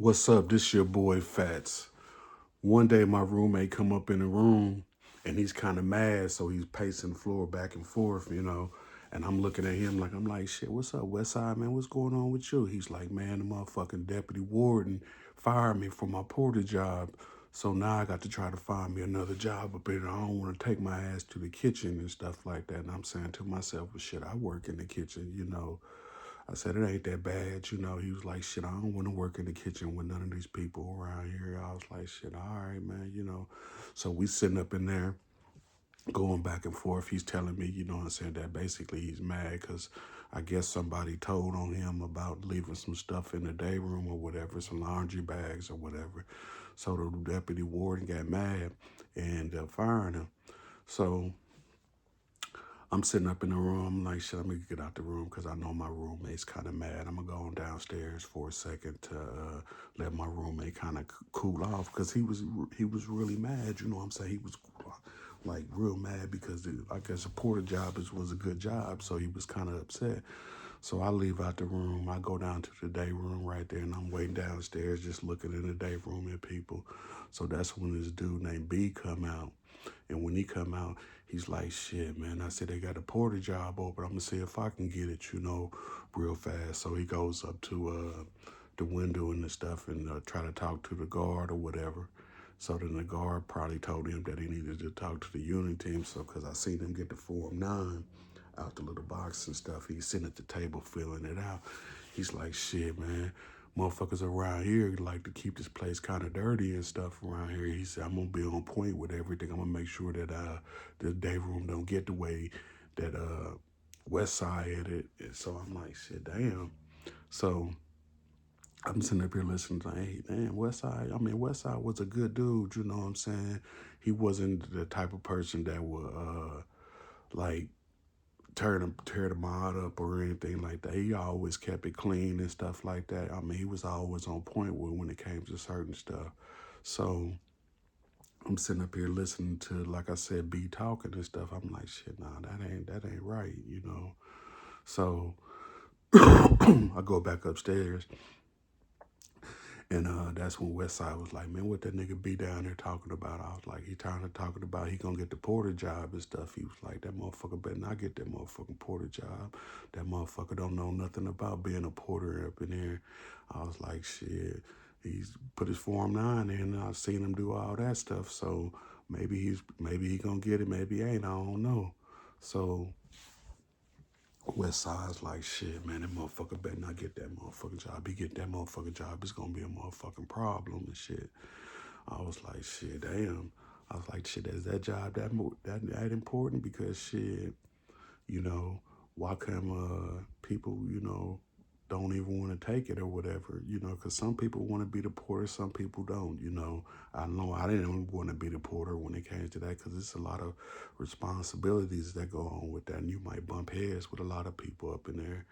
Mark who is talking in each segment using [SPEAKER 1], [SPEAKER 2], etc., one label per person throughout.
[SPEAKER 1] What's up? This your boy Fats. One day my roommate come up in the room and he's kind of mad, so he's pacing the floor back and forth, And I'm looking at him like I'm like, shit, what's up, West Side man? What's going on with you? He's like, man, the motherfucking deputy warden fired me from my porter job. So now I got to try to find me another job up here. I don't want to take my ass to the kitchen and stuff like that. And I'm saying to myself, well, shit, I work in the kitchen. I said, it ain't that bad. He was like, shit, I don't want to work in the kitchen with none of these people around here. I was like, shit, all right, man. So we sitting up in there going back and forth. He's telling me, what I'm saying, that basically he's mad because I guess somebody told on him about leaving some stuff in the day room or whatever, some laundry bags or whatever. So the deputy warden got mad and fired him. So I'm sitting up in the room. I'm like, shit, I'm gonna get out the room because I know my roommate's kind of mad. I'm gonna go on downstairs for a second to let my roommate kind of cool off because he was really mad. You know what I'm saying? He was like real mad because I guess a porter job was a good job, so he was kind of upset. So I leave out the room. I go down to the day room right there, and I'm waiting downstairs, just looking in the day room at people. So that's when this dude named B come out. And when he come out, he's like, shit, man. I said, they got a porter job open. I'm going to see if I can get it, real fast. So he goes up to the window and the stuff and try to talk to the guard or whatever. So then the guard probably told him that he needed to talk to the unit team. So because I seen him get the Form 9 out the little box and stuff, he's sitting at the table filling it out. He's like, shit, man, motherfuckers around here like to keep this place kind of dirty and stuff around here. He said, I'm gonna be on point with everything. I'm gonna make sure that the day room don't get the way that West Side had it. And so I'm like, shit, damn. So I'm sitting up here listening to, hey, damn, West Side. I mean, West Side was a good dude. You know what I'm saying? He wasn't the type of person that would like tear the mod up or anything like that. He always kept it clean and stuff like that. I mean, he was always on point with when it came to certain stuff. So I'm sitting up here listening to, like I said, B talking and stuff. I'm like, shit, nah, that ain't right. So I go back upstairs. And that's when Westside was like, man, what that nigga be down there talking about? I was like, he trying to talking about he gonna get the porter job and stuff. He was like, that motherfucker better not get that motherfucking porter job. That motherfucker don't know nothing about being a porter up in there. I was like, shit. He's put his Form 9 in and I've seen him do all that stuff. So maybe he gonna get it, maybe he ain't, I don't know. So West Side's like, shit, man, that motherfucker better not get that motherfucking job. He get that motherfucking job, it's gonna be a motherfucking problem and shit. I was like, shit, damn. I was like, shit, is that job that important? Because shit, you know, why come people, don't even want to take it or whatever, because some people want to be the porter, some people don't. I know I didn't want to be the porter when it came to that because it's a lot of responsibilities that go on with that, and you might bump heads with a lot of people up in there.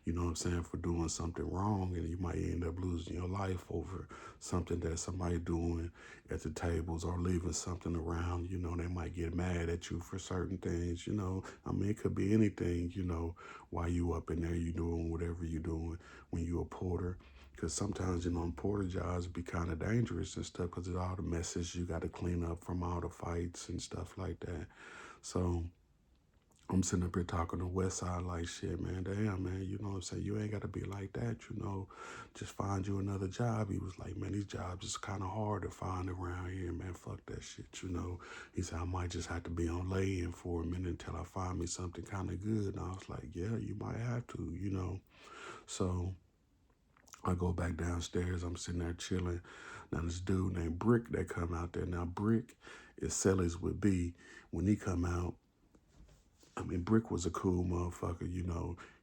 [SPEAKER 1] You know what I'm saying, for doing something wrong, and you might end up losing your life over something that somebody doing at the tables or leaving something around. They might get mad at you for certain things. I mean, it could be anything, while you up in there, you doing whatever you doing when you a porter. Because sometimes, porter jobs be kind of dangerous and stuff because of all the messes you got to clean up from all the fights and stuff like that. So I'm sitting up here talking to West Side like, shit, man, damn, man, you know what I'm saying? You ain't got to be like that. Just find you another job. He was like, man, these jobs is kind of hard to find around here, man. Fuck that shit. He said, I might just have to be on lay-in for a minute until I find me something kind of good. And I was like, yeah, you might have to. So I go back downstairs. I'm sitting there chilling. Now this dude named Brick that come out there. Now Brick is Sellers with B. When he come out, I mean, Brick was a cool motherfucker.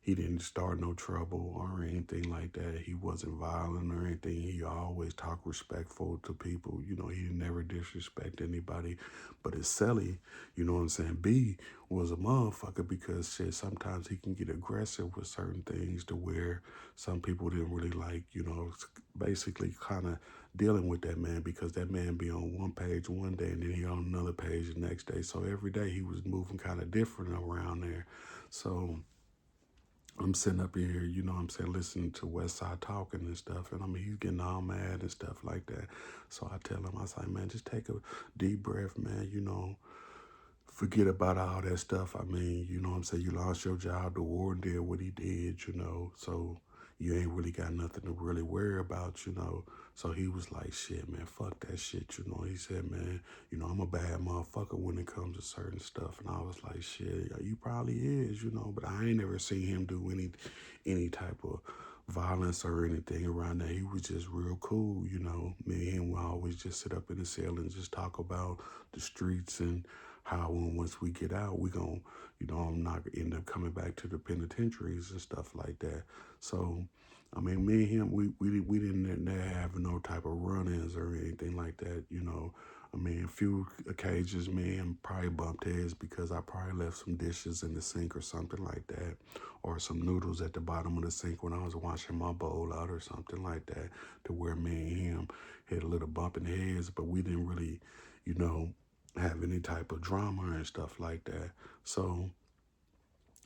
[SPEAKER 1] He didn't start no trouble or anything like that. He wasn't violent or anything. He always talked respectful to people. He never disrespect anybody. But his Sally, you know what I'm saying, B was a motherfucker because shit, sometimes he can get aggressive with certain things to where some people didn't really like, basically kind of dealing with that man because that man be on one page one day and then he on another page the next day. So every day he was moving kind of different around there. So I'm sitting up here, you know what I'm saying, listening to West Side talking and stuff. And I mean, he's getting all mad and stuff like that. So I tell him, I was like, man, just take a deep breath, man. You know, forget about all that stuff. I mean, you know what I'm saying? You lost your job. The warden did what he did, you know. So you ain't really got nothing to really worry about, you know. So he was like, shit, man, fuck that shit, you know. He said, man, you know, I'm a bad motherfucker when it comes to certain stuff. And I was like, shit, yeah, you probably is, you know. But I ain't never seen him do any type of violence or anything around there. He was just real cool, you know. Me and him would always just sit up in the cell and just talk about the streets and how once we get out, we gon' you know, I'm not gonna end up coming back to the penitentiaries and stuff like that. So, I mean, me and him, we didn't have no type of run-ins or anything like that, you know. I mean, a few occasions, me and him probably bumped heads because I probably left some dishes in the sink or something like that, or some noodles at the bottom of the sink when I was washing my bowl out or something like that, to where me and him had a little bump in the heads, but we didn't really, you know, have any type of drama and stuff like that. So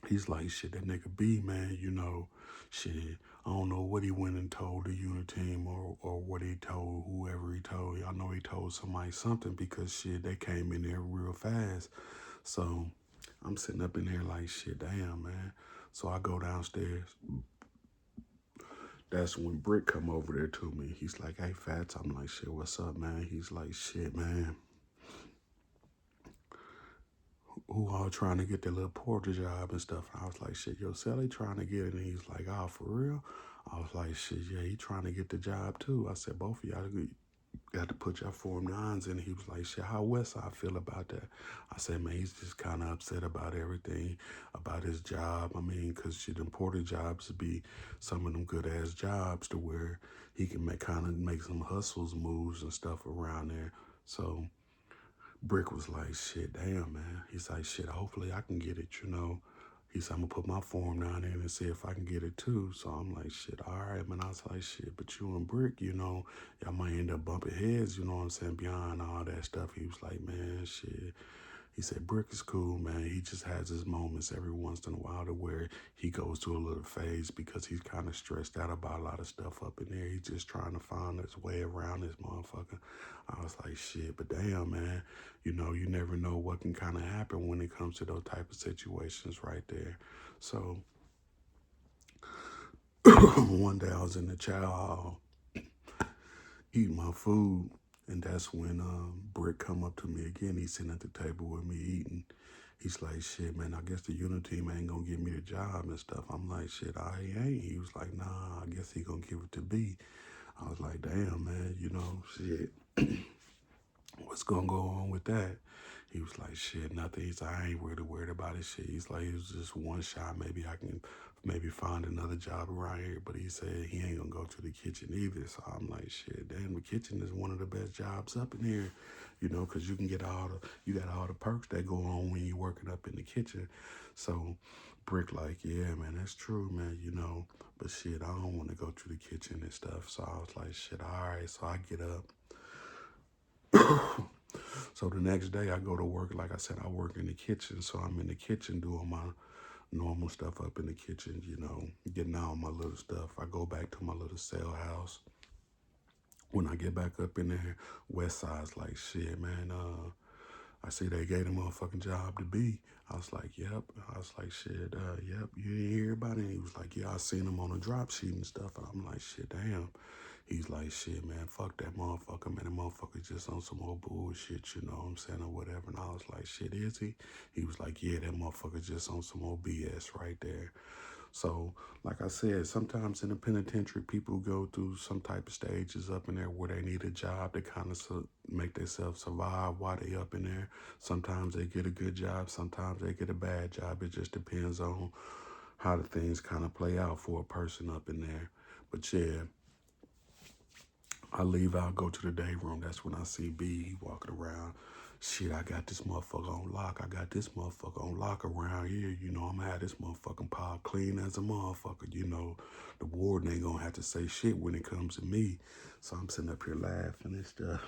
[SPEAKER 1] he's like, shit, that nigga B, man, you know, shit, I don't know what he went and told the unit team or what he told whoever he told. I know he told somebody something because shit, they came in there real fast. So I'm sitting up in there like, shit, damn, man. So I go downstairs. That's when Brick come over there to me. He's like, hey, Fats. I'm like, shit, what's up, man? He's like, shit, man. Who all trying to get their little porter job and stuff. And I was like, shit, yo, Sally trying to get it. And he's like, oh, for real? I was like, shit, yeah, he trying to get the job too. I said, both of y'all got to put your Form 9s in. He was like, shit, how Westside feel about that? I said, man, he's just kind of upset about everything, about his job. I mean, because shit, them porter jobs be some of them good ass jobs to where he can make some hustles moves and stuff around there. So Brick was like, shit, damn, man. He's like, shit, hopefully I can get it, you know. He said, I'm going to put my form down there and see if I can get it too. So I'm like, shit, all right, man. I was like, shit, but you and Brick, you know, y'all might end up bumping heads, you know what I'm saying, beyond all that stuff. He was like, man, shit. He said, Brick is cool, man. He just has his moments every once in a while to where he goes to a little phase because he's kind of stressed out about a lot of stuff up in there. He's just trying to find his way around this motherfucker. I was like, shit, but damn, man. You know, you never know what can kind of happen when it comes to those type of situations right there. So one day I was in the chow hall eating my food, and that's when Brick come up to me again. He's sitting at the table with me eating. He's like, shit, man, I guess the unit team ain't gonna give me the job and stuff. I'm like, shit, I ain't. He was like, nah, I guess he gonna give it to B. I was like, damn, man, you know, shit, what's gonna go on with that? He was like, shit, nothing. He's like, I ain't really worried about his shit. He's like, it was just one shot. Maybe I can maybe find another job around here. But he said he ain't gonna go to the kitchen either. So I'm like, shit, damn, the kitchen is one of the best jobs up in here, you know, because you got all the perks that go on when you're working up in the kitchen. So Brick like, yeah, man, that's true, man, you know. But shit, I don't want to go to the kitchen and stuff. So I was like, shit, all right. So I get up. So the next day I go to work. Like I said, I work in the kitchen. So I'm in the kitchen doing my normal stuff up in the kitchen, you know, getting all my little stuff. I go back to my little cell house. When I get back up in there, West Side's like, shit, man, I see they gave the motherfucking job to B. I was like, yep. I was like, shit, yep, you didn't hear about it? And he was like, yeah, I seen him on a drop sheet and stuff. And I'm like, shit, damn. He's like, shit, man, fuck that motherfucker, man. The motherfucker just on some old bullshit, you know what I'm saying, or whatever. And I was like, shit, is he? He was like, yeah, that motherfucker just on some old BS right there. So, like I said, sometimes in the penitentiary, people go through some type of stages up in there where they need a job to kind of make themselves survive while they up in there. Sometimes they get a good job, sometimes they get a bad job. It just depends on how the things kind of play out for a person up in there. But yeah, I leave out, go to the day room. That's when I see B. He walking around. Shit, I got this motherfucker on lock. I got this motherfucker on lock around here. You know, I'm gonna have this motherfucking pile clean as a motherfucker. You know, the warden ain't gonna have to say shit when it comes to me. So I'm sitting up here laughing and stuff,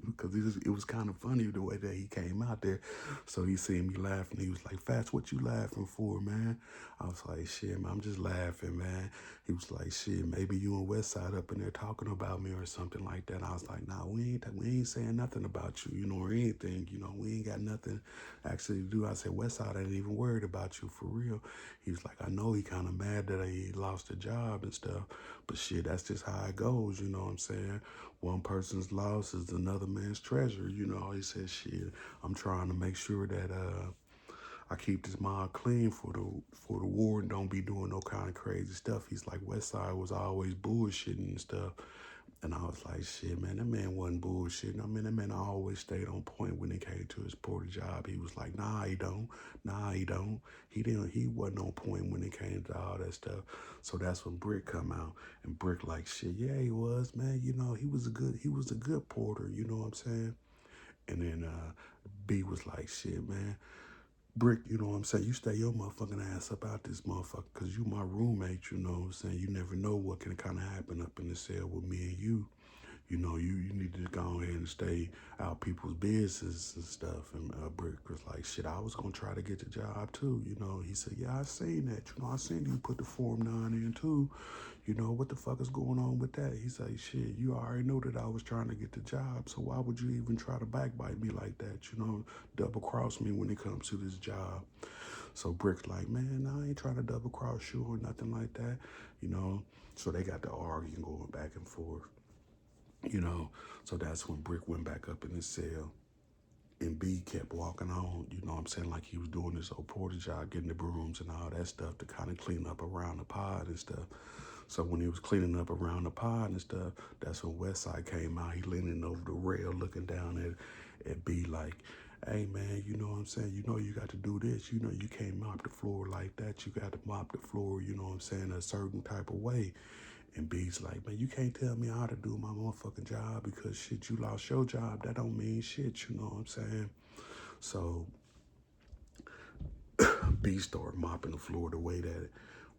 [SPEAKER 1] because it was kind of funny the way that he came out there. So he seen me laughing. He was like, Fats, what you laughing for, man? I was like, shit, man, I'm just laughing, man. He was like, shit, maybe you and Westside up in there talking about me or something like that. I was like, nah, we ain't saying nothing about you, or anything. We ain't got nothing actually to do. I said, Westside ain't even worried about you for real. He was like, I know he kind of mad that he lost a job and stuff, but shit, that's just how it goes, you know what I'm saying? One person's loss is another man's treasure, He said, shit, I'm trying to make sure that I keep this mind clean for the war and don't be doing no kind of crazy stuff. He's like, Westside was always bullshitting and stuff. And I was like, shit, man, that man wasn't bullshitting. I mean, that man always stayed on point when it came to his porter job. He was like, nah, he don't. Nah, he don't. He wasn't on point when it came to all that stuff. So that's when Brick come out. And Brick like, shit, yeah, he was, man. He was a good porter, you know what I'm saying? And then B was like, shit, man. Brick, you know what I'm saying? You stay your motherfucking ass up out this motherfucker because you my roommate, you know what I'm saying? You never know what can kind of happen up in the cell with me and you. You need to go ahead and stay out people's business and stuff. And Brick was like, shit, I was going to try to get the job too. He said, yeah, I seen that. I seen you put the Form 9 in too. What the fuck is going on with that? He said, shit, you already know that I was trying to get the job. So why would you even try to backbite me like that? Double cross me when it comes to this job. So Brick's like, man, I ain't trying to double cross you or nothing like that. So they got to arguing, going back and forth. So that's when Brick went back up in his cell and B kept walking on, you know what I'm saying, like he was doing this old porter job, getting the brooms and all that stuff to kind of clean up around the pod and stuff. So when he was cleaning up around the pod and stuff, that's when Westside came out. He leaning over the rail looking down at B like, hey man, you know what I'm saying? You got to do this. You can't mop the floor like that. You got to mop the floor, you know what I'm saying, a certain type of way. And B's like, man, you can't tell me how to do my motherfucking job because shit, you lost your job. That don't mean shit, you know what I'm saying? So B started mopping the floor the way that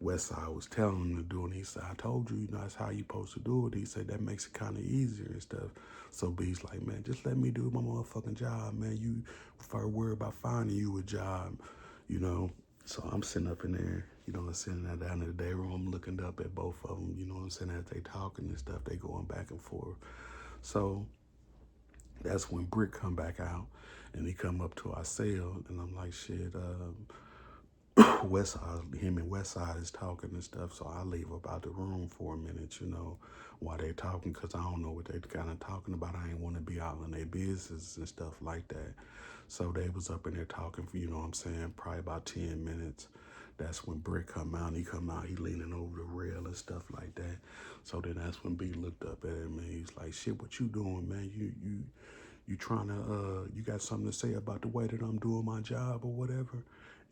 [SPEAKER 1] Westside was telling him to do. And he said, I told you, that's how you supposed to do it. He said, that makes it kind of easier and stuff. So B's like, man, just let me do my motherfucking job, man. You first worry about finding you a job, you know? So I'm sitting up in there, sitting down in the day room, looking up at both of them, you know what I'm saying, as they talking and stuff, they going back and forth. So that's when Brick come back out and he come up to our cell and I'm like, shit, Westside, him and Westside is talking and stuff. So I leave about the room for a minute, while they talking, because I don't know what they kind of talking about. I ain't want to be out in their business and stuff like that. So they was up in there talking for, you know what I'm saying, probably about 10 minutes. That's when Brick come out. He come out, he leaning over the rail and stuff like that. So then that's when B looked up at him and he's like, shit, what you doing, man? You trying to, you got something to say about the way that I'm doing my job or whatever?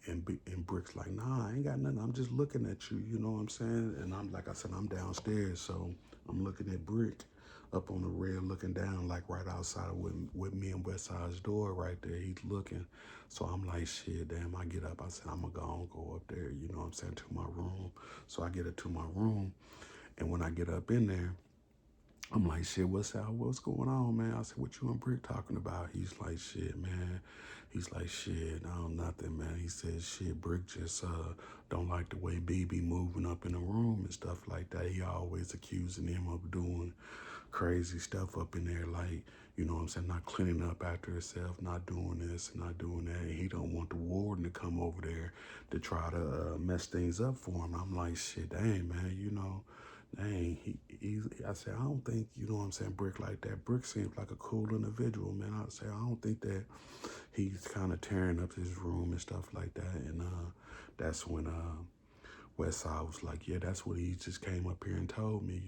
[SPEAKER 1] And Brick's like, nah, I ain't got nothing. I'm just looking at you, you know what I'm saying? And I'm, like I said, I'm downstairs, so I'm looking at Brick up on the rail looking down, like right outside with me and Westside's door right there. He's looking. So I'm like, shit, damn, I get up. I said, I'm going to go up there, you know what I'm saying, to my room. So I get up to my room, and when I get up in there, I'm like, shit, what's going on, man? I said, what you and Brick talking about? He's like, shit, man. He's like, shit, no, nothing, man. He said, shit, Brick just don't like the way B be moving up in the room and stuff like that. He always accusing him of doing crazy stuff up in there, like, you know what I'm saying, not cleaning up after himself, not doing this, not doing that. And he don't want the warden to come over there to try to mess things up for him. I'm like, shit, dang, man, dang, I said, I don't think, you know what I'm saying, Brick like that. Brick seems like a cool individual, man. I say, I don't think that he's kind of tearing up his room and stuff like that. And that's when Westside was like, yeah, that's what he just came up here and told me,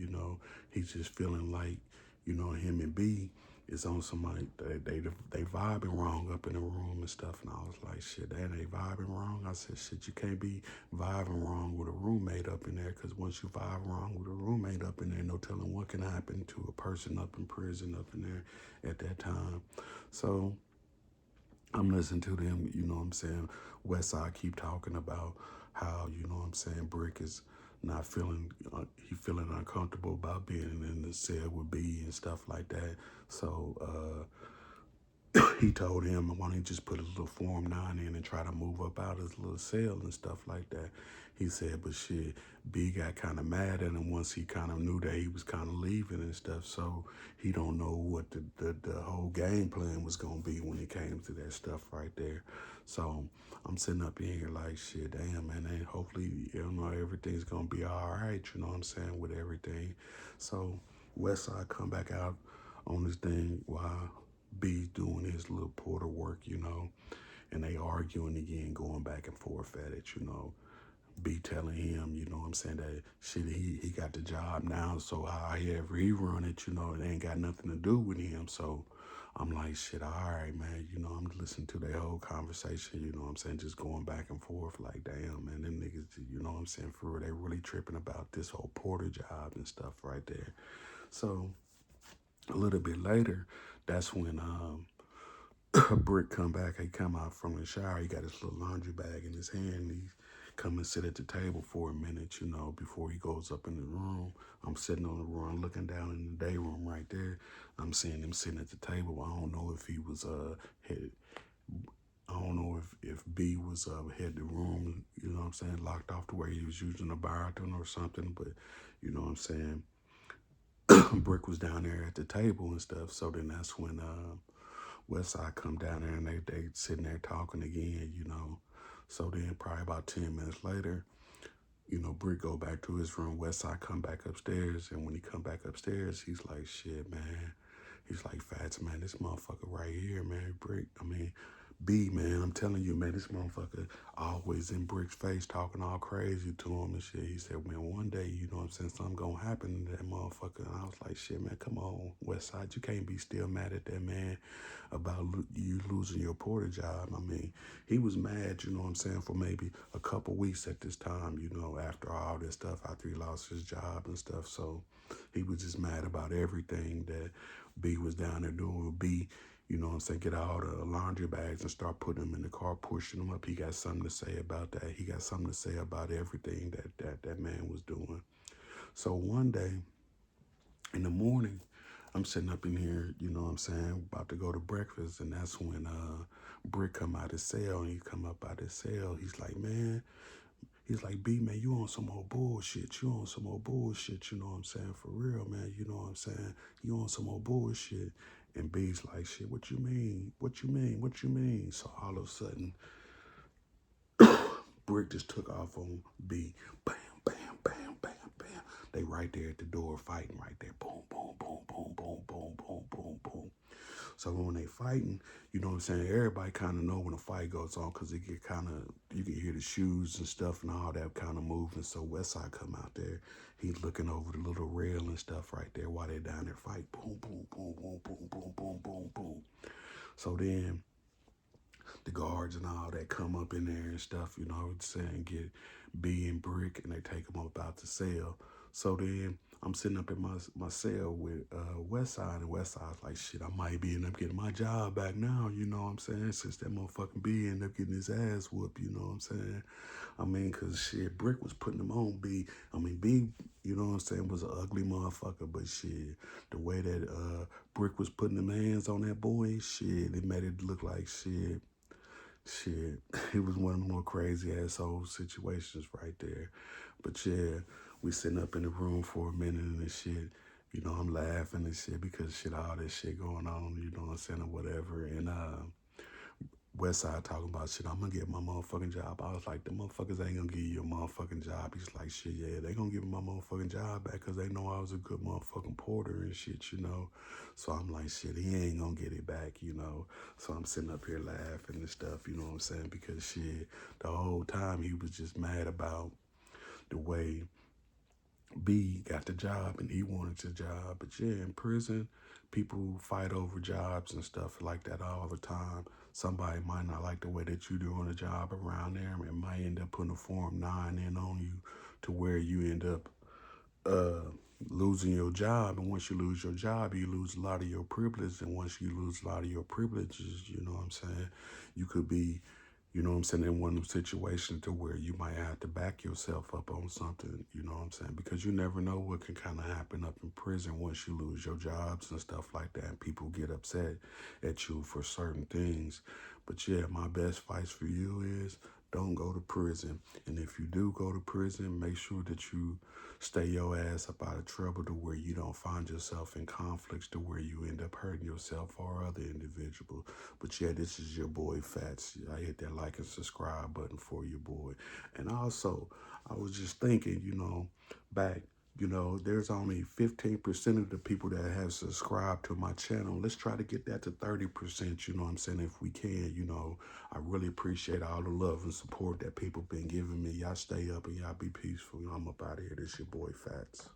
[SPEAKER 1] He's just feeling like, him and B is on somebody, they vibing wrong up in the room and stuff. And I was like, shit, they vibing wrong? I said, shit, you can't be vibing wrong with a roommate up in there, because once you vibe wrong with a roommate up in there, no telling what can happen to a person up in prison up in there at that time. So I'm listening to them, you know what I'm saying, Westside keep talking about how, you know what I'm saying, Brick is not feeling, he feeling uncomfortable about being in the cell with B and stuff like that. So he told him, why don't you just put a little Form 9 in and try to move up out his little cell and stuff like that. He said, but shit, B got kind of mad at him once he kind of knew that he was kind of leaving and stuff. So he don't know what the whole game plan was going to be when it came to that stuff right there. So I'm sitting up in here like, shit, damn, man, and hopefully, everything's going to be all right, you know what I'm saying, with everything. So Westside come back out on this thing while B doing his little porter work, and they arguing again, going back and forth at it, B telling him, you know what I'm saying, that shit, he got the job now, so however he run it, it ain't got nothing to do with him. So I'm like, shit, all right, man, I'm listening to their whole conversation, you know what I'm saying, just going back and forth like, damn, man, them niggas, you know what I'm saying, for real, they really tripping about this whole porter job and stuff right there. So a little bit later, that's when Brick come back. He come out from the shower. He got his little laundry bag in his hand. He come and sit at the table for a minute, before he goes up in the room. I'm sitting on the room, looking down in the day room right there. I'm seeing him sitting at the table. I don't know if he was had. I don't know if B was had the room, you know what I'm saying, locked off to where he was using the bathroom or something. But you know what I'm saying. Brick was down there at the table and stuff. So then that's when Westside come down there and they sitting there talking again. So then probably about 10 minutes later, Brick go back to his room. Westside come back upstairs, and when he come back upstairs, he's like, shit, man. He's like, Fats, man, this motherfucker right here, man, Brick. I mean, B, man, I'm telling you, man, this motherfucker always in Brick's face talking all crazy to him and shit. He said, man, one day, you know what I'm saying, something gonna happen to that motherfucker. And I was like, shit, man, come on, Westside, you can't be still mad at that man about you losing your porter job. I mean, he was mad, you know what I'm saying, for maybe a couple weeks at this time, after all this stuff, after he lost his job and stuff. So he was just mad about everything that B was down there doing. B, you know what I'm saying, get all the laundry bags and start putting them in the car, pushing them up. He got something to say about that. He got something to say about everything that man was doing. So one day in the morning, I'm sitting up in here, you know what I'm saying, about to go to breakfast, and that's when Brick come out his cell, and he come up out his cell. He's like, man, he's like, B, man, you on some old bullshit. You on some old bullshit, you know what I'm saying? For real, man, you know what I'm saying? You on some old bullshit. And B's like, shit, what you mean? What you mean? What you mean? So all of a sudden, Brick just took off on B. Bam, bam, bam, bam, bam. They right there at the door fighting right there. Boom, boom, boom, boom, boom, boom, boom, boom, boom. So when they fighting, you know what I'm saying, everybody kind of know when a fight goes on because it get kind of, you can hear the shoes and stuff and all that kind of moving. So Westside come out there. He's looking over the little rail and stuff right there while they down there fight. Boom, boom, boom, boom, boom, boom, boom, boom, boom. So then the guards and all that come up in there and stuff, you know what I'm saying, get B and Brick, and they take them up out the cell. So then I'm sitting up in my cell with Westside, and Westside's like, shit, I might be end up getting my job back now, you know what I'm saying, since that motherfucking B ended up getting his ass whooped, you know what I'm saying. I mean, because shit, Brick was putting him on B. I mean, B, you know what I'm saying, was an ugly motherfucker, but shit, the way that Brick was putting them hands on that boy, shit, it made it look like shit. It was one of the more crazy asshole situations right there. But yeah, we sitting up in the room for a minute and shit. I'm laughing and shit because shit, all this shit going on, you know what I'm saying, or whatever. And Westside talking about shit, I'm gonna get my motherfucking job. I was like, the motherfuckers ain't gonna give you a motherfucking job. He's like, shit, yeah, they gonna give me my motherfucking job back because they know I was a good motherfucking porter and shit. So I'm like, shit, he ain't gonna get it back. So I'm sitting up here laughing and stuff, you know what I'm saying? Because shit, the whole time he was just mad about the way B got the job and he wanted the job. But yeah, in prison, people fight over jobs and stuff like that all the time. Somebody might not like the way that you doing a job around there. It might end up putting a Form 9 in on you to where you end up losing your job. And once you lose your job, you lose a lot of your privileges. And once you lose a lot of your privileges, you know what I'm saying, you could be You know what I'm saying? In one of them situations to where you might have to back yourself up on something, you know what I'm saying? Because you never know what can kind of happen up in prison once you lose your jobs and stuff like that. And people get upset at you for certain things. But yeah, my best advice for you is don't go to prison. And if you do go to prison, make sure that you stay your ass up out of trouble to where you don't find yourself in conflicts to where you end up hurting yourself or other individuals. But yeah, this is your boy Fats. I hit that like and subscribe button for your boy. And also, I was just thinking, back, there's only 15% of the people that have subscribed to my channel. Let's try to get that to 30%, you know what I'm saying, if we can, I really appreciate all the love and support that people been giving me. Y'all stay up and y'all be peaceful. I'm up out of here. This your boy Fats.